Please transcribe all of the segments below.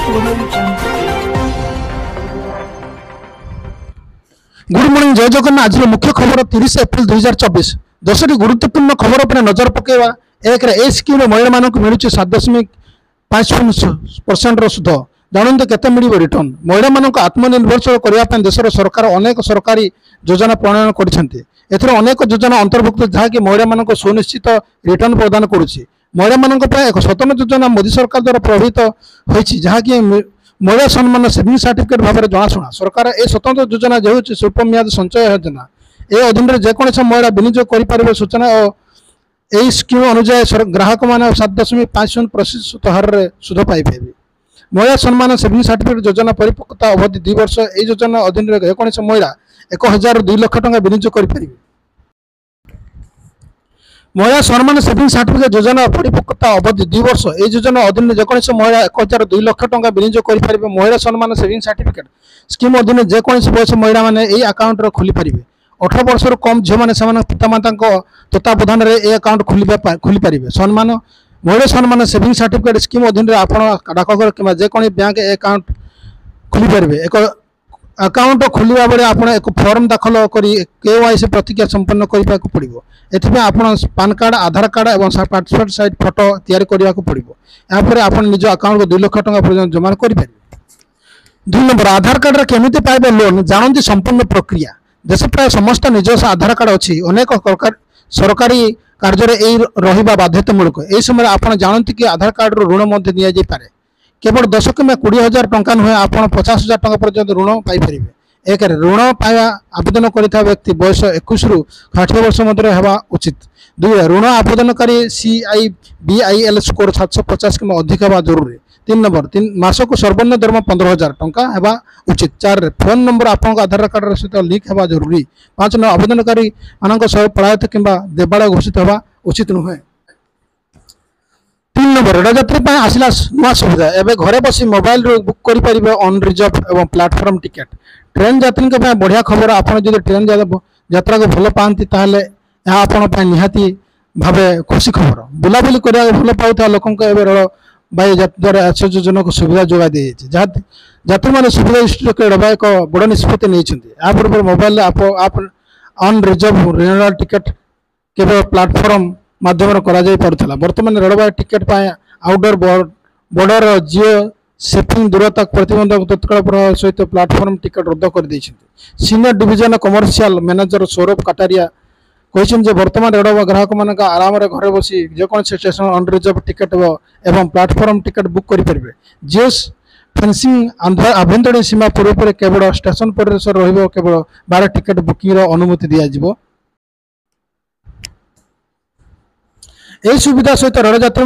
Good morning जय जगन्नाथ। आज मुख्य खबर 30 एप्रिल 2024 दशटी गुरुत्वपूर्ण खबर पर नजर पकेवा। एक ए स्कीम महिला मानक मिलूँ 7.5% सुध जानते केते मिल रिटर्न। महिला मानक आत्मनिर्भरशील करने देशर सरकार अनेक सरकारी योजना प्रणयन कर अनेक योजना अंतर्भुक्त जहाँकि महिला मानक सुनिश्चित रिटर्न प्रदान करुच्ची। महिला मानक एक स्वतंत्र योजना मोदी सरकार द्वारा प्रभावित होती जहाँकि महिला सम्मान सेविंग सर्टिफिकेट भाव में जनाशुना। सरकार ए स्वतंत्र योजना जो स्वल्प मियाद संचय योजना ए अधीन जेकोसी महिला विनियोग कर सूचना और यही स्कीम अनुसार ग्राहक मान 7.5% हार सुध पाइबे। महिला सम्मान सेविंग सर्टिफिकेट योजना परिपक्वता अवधि 2 वर्ष। यह योजना अधीन जेकोसी महिला 1002 लाख टंका विनियोग कर महिला सम्मान सेविंग सर्टिफिकेट योजना परिपक्वता अवधि 2 वर्ष। यह योजना अधीन जेकोसी महिला 1002 लाख टंका विनियोग कर महिला सम्मान सेविंग सर्टिफिकेट स्कीम अधीन जेकोसी बयस महिला मैंने यही आकाउंट खोली पारे। 18 वर्ष कम झील मैंने पितामाता तत्वावधान में यह आकाउंट खोली पारे। सम्मान महिला सम्मान सेविंग सर्टिफिकेट स्कीम अधीन आप डाकघर कि जेको बैंक अकाउंट खोली पारे। एक अकाउंट खोलवा बेले आप एक फॉर्म दाखल कर KYC प्रतिक्रिया संपन्न करने को पड़ो। एथि आप पान कार्ड आधार कार्ड और पासपोर्ट साइज फोटो तैयारी करने को पड़ो। यापर आप निज अकाउंट को 2 लाख टंका पर्यटन जमा करेंगे। 2 नंबर आधार कार्ड केमिति पाइबे लोन जानते संपूर्ण प्रक्रिया। देश प्राय समस्त निजस्व आधार कार्ड अच्छी अनेक सरकारी कार्य रहा बाध्यतामूलक। यह समय आप जानते कि आधार कार्ड ऋण दि जापे। केवल 10 कि 20,000 टंका नुहे आप 50,000 टंका पर्यटन ऋण पाइपर। एक ऋण पाया आवेदन करता व्यक्ति बयस 21 रु 60 वर्ष मध्य होगा उचित। 2 ऋण आवेदनकारी CIBIL स्कोर 750 कि अधिक होगा जरूरी। 3 नंबर मासक सर्वनिम्न दरमा 15,000 टंका होगा उचित। 4 फोन नंबर आपको आधार कार्ड सहित लिंक होगा जरूरी। 5 नंबर आवेदनकारी मान पलायत कि देवालय घोषित होगा उचित नुहे। 3 नंबर रेलयात्री आसला नुआ सुविधा। एवं घरे बसी मोबाइल बुक करेंगे ऑन रिजर्व और प्लाटफर्म टिकेट। ट्रेन यात्री बढ़िया खबर। आपड़ जो ट्रेन यात्रा को भल पाती आप निहाती भाव खुशी खबर। बुलाबुली करने भल पाता लोक रेलबाई द्वारा आश्चर्यजनक सुविधा जोगा दी जाए। यात्री मैंने सुविधा दृष्टि रेलबाई एक बड़ निष्पत्ति नहीं। पूर्व mobile app unreserved rail ticket केवल प्लाटफर्म माध्यम करा बर्तमान railway ticket outdoor border geo सेफिंग दूरता प्रतिबंधक तत्काल प्रभाव सहित प्लाटफर्म टिकेट रद्द कर दी। Senior division commercial manager Saurabh Kataria कहते बर्तमान रेलवे ग्राहक मान आराम घरे बसी जेकोसी स्टेशन ऑन रिजर्व टिकेट एवं प्लाटफर्म टिकेट बुक करेंगे। जियो फेंसिंग आभ्यंतरीण सीमा पूर्व केवल स्टेशन परिसर केवल 12 टिकेट बुकिंग अनुमति दिज्व। यही सुविधा सहित रेल यात्री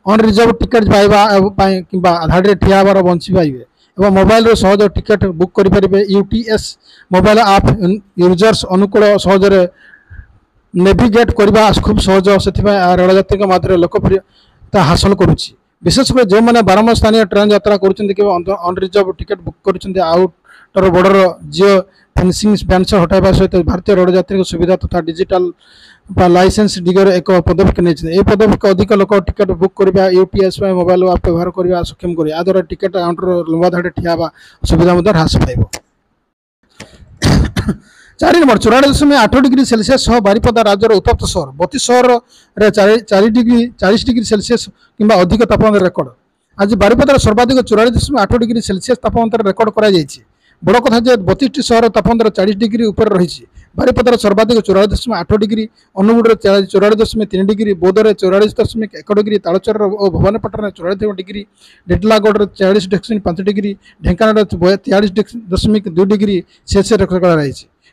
ऑन रिजर्व टिकेट पाइबा कि धाड़ी ठिया हबार बंची पाइबे और मोबाइल सहज टिकेट बुक करेंगे। UTS मोबाइल आप यूजर्स अनुकूल सहजरे नेविगेट करने खूब सहज से रेल यात्री मध्य लोकप्रियता हासिल करुच्ची। विशेषकर जो मैंने बारंबार स्थानीय ट्रेन यात्रा कर रिजर्व टिकेट बुक कर outer border geo fencing banner हटाइवा सहित भारतीय रेल यात्री सुविधा तथा डिजिटल लाइसेंस दिगरे एक पदक्षेप नहीं। पदक्षेप अधिक लोक टिकेट बुक करवा UTS मोबाइल आप व्यवहार करने सक्षम कर द्वारा टिकेट काउंटर लंबा धाड़ी ठिया सुविधा ह्रास पाइब। 4 नंबर 44.8 डिग्री सेल्सियस बारिपदा राज्यर उत्तप्त सहर 32 सहर 40 डिग्री सेल्सियस कि अधिक तापमान रेकर्ड। आज बारिपदार सर्वाधिक 44.8 डिग्री सेल्सियस तापमात्रा रेकर्ड कर बड़ कथा 32टी सहर तापमात्रा 40 डिग्री ऊपर रही। बारिपदार सर्वाधिक 44.8 डिग्री, अनुगुड़ 44.3 डिग्री, बौद्धे 44.1 डिग्री, तालचर और Bhawanipatna 44 degree, Titlagarh 40.5 degree, Dhenkanal 43.2 degree Celsius record कर।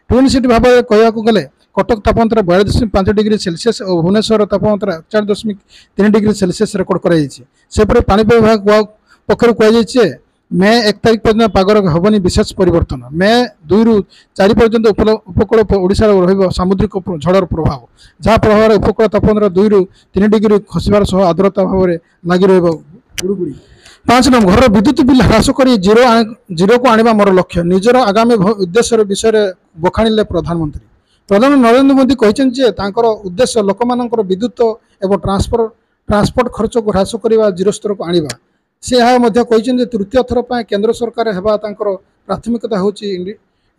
ट्विन सिटी भाव में कहवाक गले कटक तापमात्रा 42.5 डिग्री सेल्सियस और भुवनेश्वर तापमात्रा 41.3 डिग्री सेल्सियस रेकर्ड कर। पाणीपाग विभाग पक्षर कहुई मे 1 तारिख पर्यटन पागर हेनी विशेष परिवर्तन। मे 2 रु 4 पर्यटन उपकूल ओडिशा सामुद्रिक झड़र प्रभाव जहाँ प्रभाव उपकूल तापमात्रा 2 रु 3 डिग्री खसबार आर्द्रता भाव में लगी रही। 5 नंबर घर विद्युत बिल ह्रास कर जीरो को आने मोर लक्ष्य निजर आगामी उद्देश्य विषय बखाणिले प्रधानमंत्री। प्रधानमंत्री नरेंद्र मोदी कहते उद्देश्य लोक विद्युत और ट्रांसपोर्ट खर्च को ह्रास करने जीरो स्तर को आने से यहाँ मध्य कहते तृतीय थर पर केंद्र सरकार हेबा तांकर प्राथमिकता होची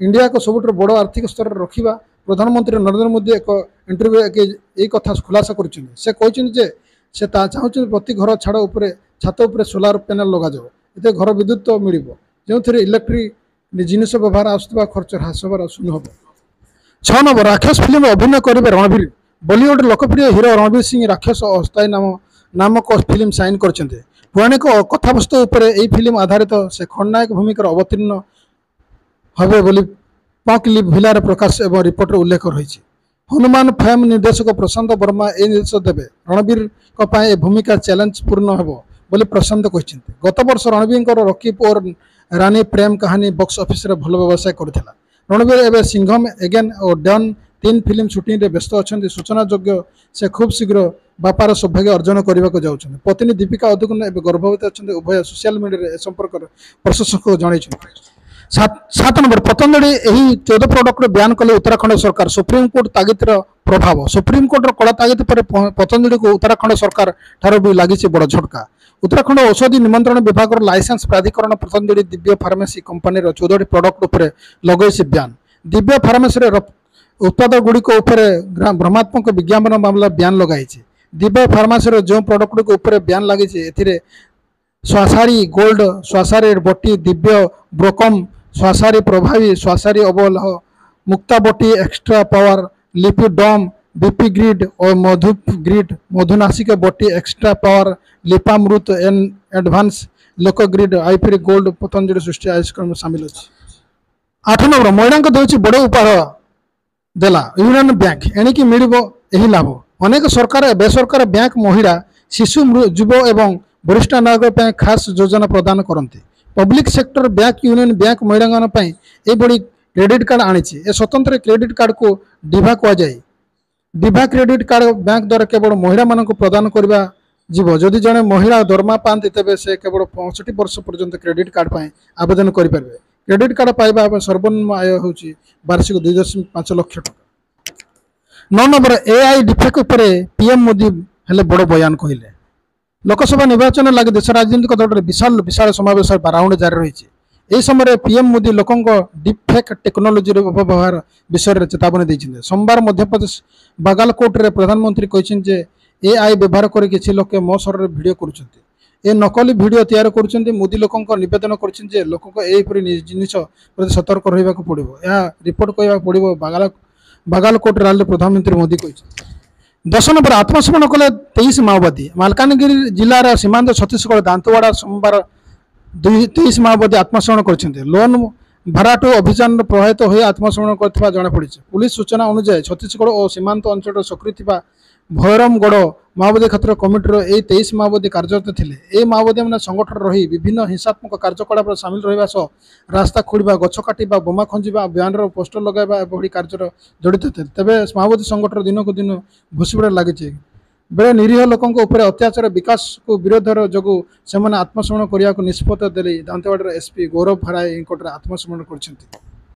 इंडिया को सबुठ बड़ आर्थिक स्तर रखा। प्रधानमंत्री नरेंद्र मोदी एक इंटरव्यू एक कथा खुलासा कर से चाहते प्रति घर छाड़ उपर छात उपर सोलार पैनल लगा ये घर विद्युत मिल जो इलेक्ट्रिक जिनस व्यवहार आसुवा खर्च ह्रास होबार शून्य हम। 6 नंबर राक्षस फिल्म अभिनय करेंगे रणवीर। बॉलीवुड लोकप्रिय हीरो रणवीर सिंह राक्षस अस्थायी नामक फिल्म साइन करछन्ते। पौराणिक कथावस्तु उपर यह फिल्म आधारित से खलनायक भूमिकार अवतीर्ण हे बोली पक भिलार प्रकाश एवं रिपोर्टर उल्लेख रही। हनुमान फिल्म निर्देशक प्रशांत वर्मा ए निर्देश देवे। रणवीर ए भूमिका चैलेंज पूर्ण हेब बोली प्रशांत कहते। गत वर्ष रणवीर रकीब और रानी प्रेम कहानी बॉक्स ऑफिस रे भल व्यवसाय करथिला। रणवीर एवं सिंघम एगेन और डन 3 फिल्म शूटिंग रे व्यस्त अच्छा। सूचना योग्य से खूब शीघ्र बापार सौभाग्य अर्जन करने को जाऊँ। पत्नी दीपिका अदुकोन एवं गर्भवती अच्छा। उभय सोशल मीडिया संपर्क प्रशंसक जन। 7 नंबर पतंजलि यही 14 प्रोडक्ट बैन कले उत्तराखंड सरकार। सुप्रीमकोर्ट तागिदर प्रभाव। सुप्रीमकोर्ट कड़ा तागिद पर पतंजलि को उत्तराखंड सरकार ठार भी लगी बड़ झटका। उत्तराखंड औषधि निमंत्रण विभाग लाइसेंस प्राधिकरण Patanjali Divya pharmacy company 14 product उपर लगे बैन। दिव्य फार्मेसी उत्पाद गुड़िक भ्रमात्मक विज्ञापन मामला बैन लगाई। दिव्य फार्मेसी जो प्रोडक्ट गुड़ बैन लगी श्वासारी गोल्ड श्वासारी बटी दिव्य ब्रोकम श्वासारी प्रभावी श्वासारी अवलह मुक्ता बटी एक्स्ट्रा पावर लिपिडम बीपी ग्रिड और मधु ग्रिड मधुनासिक बटी एक्स्ट्रा पावर लिपामृत एन एडवांस लोक ग्रिड आईपी गोल्ड पतंजलि सृष्टि आइसक्रीम सामिल अच्छी। 8 नंबर महिला देती बड़ उपहार देला यूनियन बैंक एणिकी मिल लाभ। अनेक सरकार बेसरकार बैंक महिला शिशु युव एवं वरिष्ठ नागरिक खास योजना प्रदान करते। Public sector bank Union Bank महिला ये क्रेडिट कार्ड आनी। स्वतंत्र क्रेडिट कार्ड को डिभा कहुए। डिभा क्रेडिट कार्ड बैंक द्वारा केवल महिला मान प्रदान करवा जीव। जदि जड़े महिला दरमा पाती तेज से केवल 65 वर्ष पर्यंत क्रेडिट कार्ड पर आवेदन करेंगे। क्रेडिट कार्ड पाइबा सर्वनिम्न आय हूँ वार्षिक 2.5 लाख टका। 9 नंबर एआई डिफेक्ट उपर पीएम मोदी हेले बड़ बयान कहले। लोकसभा निर्वाचन लगे देश राजनीतिक दल विशाल विशाल समावेश राउंड जारी रही। यह समय पीएम मोदी लोकों डिफेक्ट टेक्नोलोजी अपव्यवहार विषय में चेतावनी देते। सोमवार मध्यप्रदेश बागलकोट रे प्रधानमंत्री कहते एआई व्यवहार कर किसी लोक मो सर भिड कर नकली भिड तैयार कर मोदी लोकों निवेदन कर लोक जिनिस प्रति सतर्क रहा पड़ो। यह रिपोर्ट कहवा पड़ो बागलकोट रैली प्रधानमंत्री मोदी कहते। 10 नंबर आत्मसमर्पण कले 23 माओवादी। मालकानगिरी जिलार सीमांत छत्तीसगढ़ दांतवाड़ा सोमवार 23 माओवादी आत्मसमर्पण कर लोन भराटू अभियान प्रभावित हो आत्मसमर्पण कर जमापड़ी। पुलिस सूचना अनुसार छत्तीसगढ़ और सीमांत अंचल सक्रिय भैरमगढ़ माओवादी क्षेत्र कमिटर यह 23 माओवादी कार्यरत थे। ये माओवादी मैंने संगठन रही विभिन्न हिंसात्मक कार्यकलाप सामिल रहा सह रास्ता खोड़ा गछ काटा बोमा खंजा ब्यानर पोस्टर लगाइबा भली कार्य जड़ित थे। तेज माओवादी संगठन दिन को दिन भूसीबड़ लगी बेले निरीह लोकों अत्याचार विकास को विरोधर जो से आत्मसमर्पण करने को निष्पत्ति दे दांतेवाड़ा एसपी गौरव भराई आत्मसमर्पण कर।